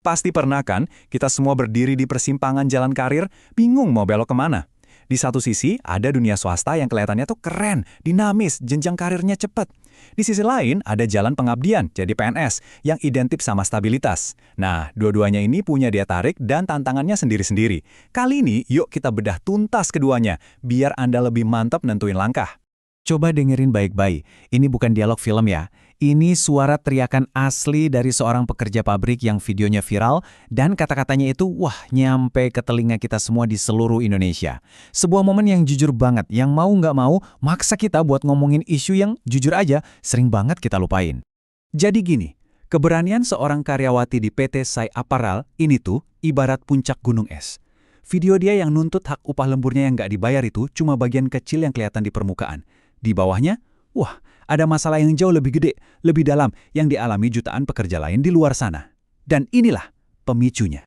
Pasti pernah kan, kita semua berdiri di persimpangan jalan karir, bingung mau belok kemana. Di satu sisi, ada dunia swasta yang kelihatannya tuh keren, dinamis, jenjang karirnya cepat. Di sisi lain, ada jalan pengabdian, jadi PNS, yang identik sama stabilitas. Nah, dua-duanya ini punya daya tarik dan tantangannya sendiri-sendiri. Kali ini, yuk kita bedah tuntas keduanya, biar Anda lebih mantap nentuin langkah. Coba dengerin baik-baik, ini bukan dialog film ya. Ini suara teriakan asli dari seorang pekerja pabrik yang videonya viral dan kata-katanya itu nyampe ke telinga kita semua di seluruh Indonesia. Sebuah momen yang jujur banget, yang mau nggak mau maksa kita buat ngomongin isu yang jujur aja sering banget kita lupain. Jadi gini, keberanian seorang karyawati di PT Sai Apparel ini tuh ibarat puncak gunung es. Video dia yang nuntut hak upah lemburnya yang nggak dibayar itu cuma bagian kecil yang kelihatan di permukaan. Di bawahnya, ada masalah yang jauh lebih gede, lebih dalam yang dialami jutaan pekerja lain di luar sana. Dan inilah pemicunya.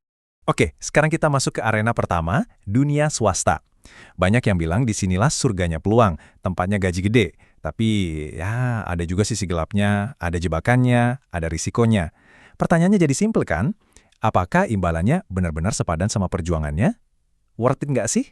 Oke, sekarang kita masuk ke arena pertama, dunia swasta. Banyak yang bilang disinilah surganya peluang, tempatnya gaji gede. Tapi ya ada juga sisi gelapnya, ada jebakannya, ada risikonya. Pertanyaannya jadi simpel kan? Apakah imbalannya benar-benar sepadan sama perjuangannya? Worth it nggak sih?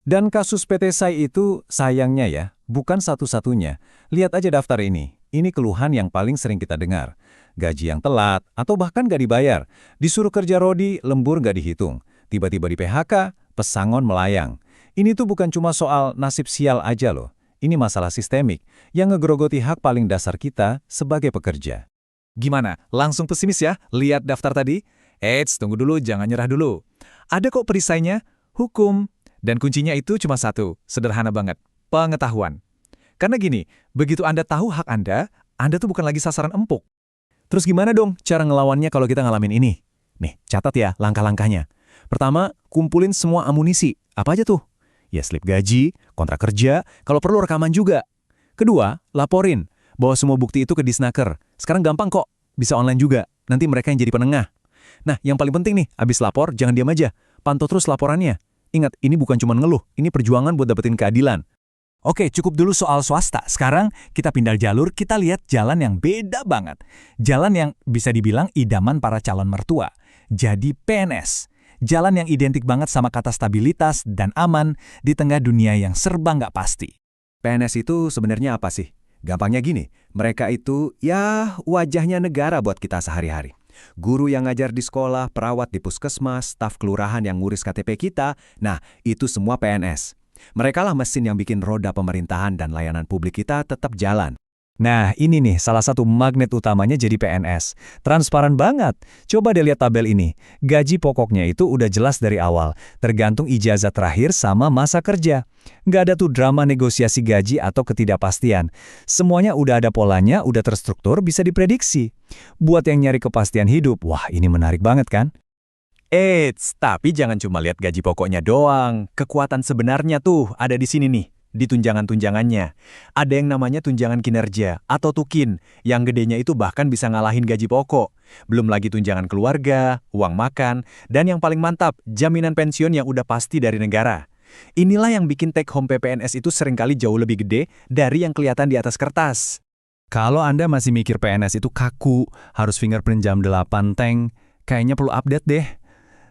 Dan kasus PT Sai itu sayangnya ya, bukan satu-satunya. Lihat aja daftar ini. Ini keluhan yang paling sering kita dengar. Gaji yang telat, atau bahkan nggak dibayar. Disuruh kerja rodi, lembur nggak dihitung. Tiba-tiba di PHK, pesangon melayang. Ini tuh bukan cuma soal nasib sial aja loh. Ini masalah sistemik yang ngegerogoti hak paling dasar kita sebagai pekerja. Gimana? Langsung pesimis ya? Lihat daftar tadi? Eits, tunggu dulu, jangan nyerah dulu. Ada kok perisainya? Hukum. Dan kuncinya itu cuma satu, sederhana banget, pengetahuan. Karena gini, begitu Anda tahu hak Anda tuh bukan lagi sasaran empuk. Terus gimana dong cara ngelawannya kalau kita ngalamin ini? Nih, catat ya langkah-langkahnya. Pertama, kumpulin semua amunisi. Apa aja tuh? Ya slip gaji, kontrak kerja, kalau perlu rekaman juga. Kedua, laporin. Bawa semua bukti itu ke Disnaker. Sekarang gampang kok, bisa online juga. Nanti mereka yang jadi penengah. Nah, yang paling penting nih, abis lapor, jangan diam aja. Pantau terus laporannya. Ingat, ini bukan cuma ngeluh, ini perjuangan buat dapetin keadilan. Oke, cukup dulu soal swasta. Sekarang kita pindah jalur, kita lihat jalan yang beda banget. Jalan yang bisa dibilang idaman para calon mertua. Jadi PNS. Jalan yang identik banget sama kata stabilitas dan aman di tengah dunia yang serba nggak pasti. PNS itu sebenarnya apa sih? Gampangnya gini, mereka itu wajahnya negara buat kita sehari-hari. Guru yang ngajar di sekolah, perawat di puskesmas, staf kelurahan yang ngurus KTP kita, nah itu semua PNS. Mereka lah mesin yang bikin roda pemerintahan dan layanan publik kita tetap jalan. Nah ini nih salah satu magnet utamanya jadi PNS. Transparan banget. Coba deh lihat tabel ini. Gaji pokoknya itu udah jelas dari awal, tergantung ijazah terakhir sama masa kerja. Nggak ada tuh drama negosiasi gaji atau ketidakpastian. Semuanya udah ada polanya, udah terstruktur, bisa diprediksi. Buat yang nyari kepastian hidup, wah ini menarik banget kan? Eits, tapi jangan cuma lihat gaji pokoknya doang. Kekuatan sebenarnya tuh ada di sini nih. Di tunjangan-tunjangannya. Ada yang namanya tunjangan kinerja atau tukin, yang gedenya itu bahkan bisa ngalahin gaji pokok. Belum lagi tunjangan keluarga, uang makan, dan yang paling mantap, jaminan pensiun yang udah pasti dari negara. Inilah yang bikin take home PPNS itu seringkali jauh lebih gede dari yang kelihatan di atas kertas. Kalau Anda masih mikir PNS itu kaku, harus fingerprint jam 8 tank, kayaknya perlu update deh.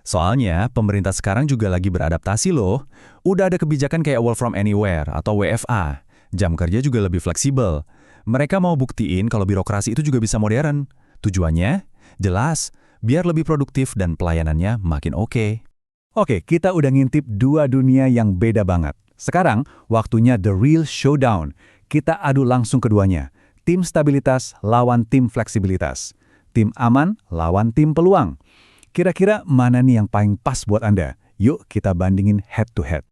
Soalnya, pemerintah sekarang juga lagi beradaptasi loh. Udah ada kebijakan kayak work from anywhere atau WFA. Jam kerja juga lebih fleksibel. Mereka mau buktiin kalau birokrasi itu juga bisa modern. Tujuannya? Jelas, biar lebih produktif dan pelayanannya makin oke. Oke, kita udah ngintip dua dunia yang beda banget. Sekarang, waktunya the real showdown. Kita adu langsung keduanya. Tim stabilitas lawan tim fleksibilitas. Tim aman lawan tim peluang. Kira-kira mana nih yang paling pas buat Anda? Yuk kita bandingin head to head.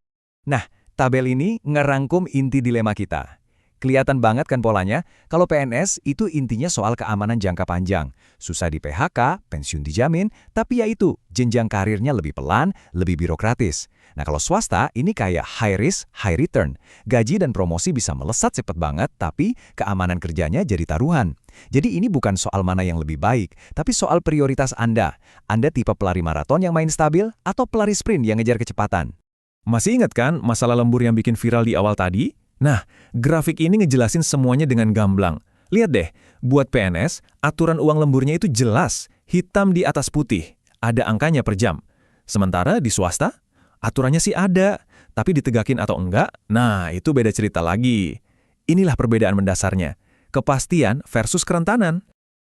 Nah, tabel ini ngerangkum inti dilema kita. Kelihatan banget kan polanya, kalau PNS itu intinya soal keamanan jangka panjang. Susah di PHK, pensiun dijamin, tapi ya itu, jenjang karirnya lebih pelan, lebih birokratis. Nah kalau swasta, ini kayak high risk, high return. Gaji dan promosi bisa melesat cepet banget, tapi keamanan kerjanya jadi taruhan. Jadi ini bukan soal mana yang lebih baik, tapi soal prioritas Anda. Anda tipe pelari maraton yang main stabil, atau pelari sprint yang ngejar kecepatan? Masih ingat kan masalah lembur yang bikin viral di awal tadi? Nah, grafik ini ngejelasin semuanya dengan gamblang. Lihat deh, buat PNS, aturan uang lemburnya itu jelas, hitam di atas putih. ada angkanya per jam. Sementara di swasta, aturannya sih ada, tapi ditegakin atau enggak, nah itu beda cerita lagi. Inilah perbedaan mendasarnya, kepastian versus kerentanan.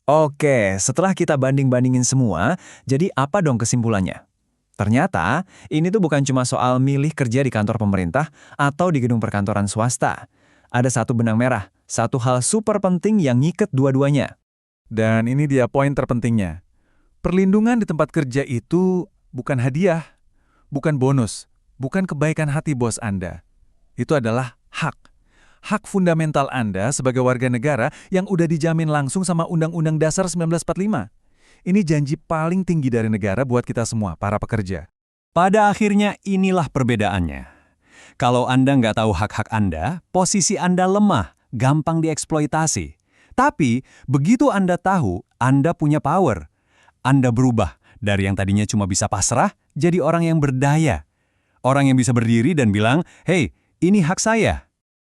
Oke, setelah kita banding-bandingin semua, jadi apa dong kesimpulannya? Ternyata, ini tuh bukan cuma soal milih kerja di kantor pemerintah atau di gedung perkantoran swasta. Ada satu benang merah, satu hal super penting yang ngiket dua-duanya. Dan ini dia poin terpentingnya. Perlindungan di tempat kerja itu bukan hadiah, bukan bonus, bukan kebaikan hati bos Anda. Itu adalah hak. Hak fundamental Anda sebagai warga negara yang udah dijamin langsung sama Undang-Undang Dasar 1945. Ini janji paling tinggi dari negara buat kita semua, para pekerja. Pada akhirnya inilah perbedaannya. Kalau Anda nggak tahu hak-hak Anda, posisi Anda lemah, gampang dieksploitasi. Tapi, begitu Anda tahu, Anda punya power. Anda berubah dari yang tadinya cuma bisa pasrah, jadi orang yang berdaya. Orang yang bisa berdiri dan bilang, "Hei, ini hak saya."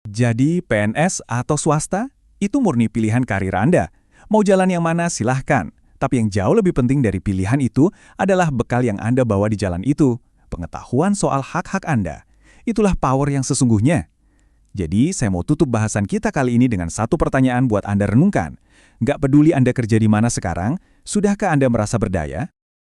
Jadi PNS atau swasta, itu murni pilihan karir Anda. Mau jalan yang mana silahkan. Tapi yang jauh lebih penting dari pilihan itu adalah bekal yang Anda bawa di jalan itu. Pengetahuan soal hak-hak Anda. Itulah power yang sesungguhnya. Jadi, saya mau tutup bahasan kita kali ini dengan satu pertanyaan buat Anda renungkan. Nggak peduli Anda kerja di mana sekarang, sudahkah Anda merasa berdaya?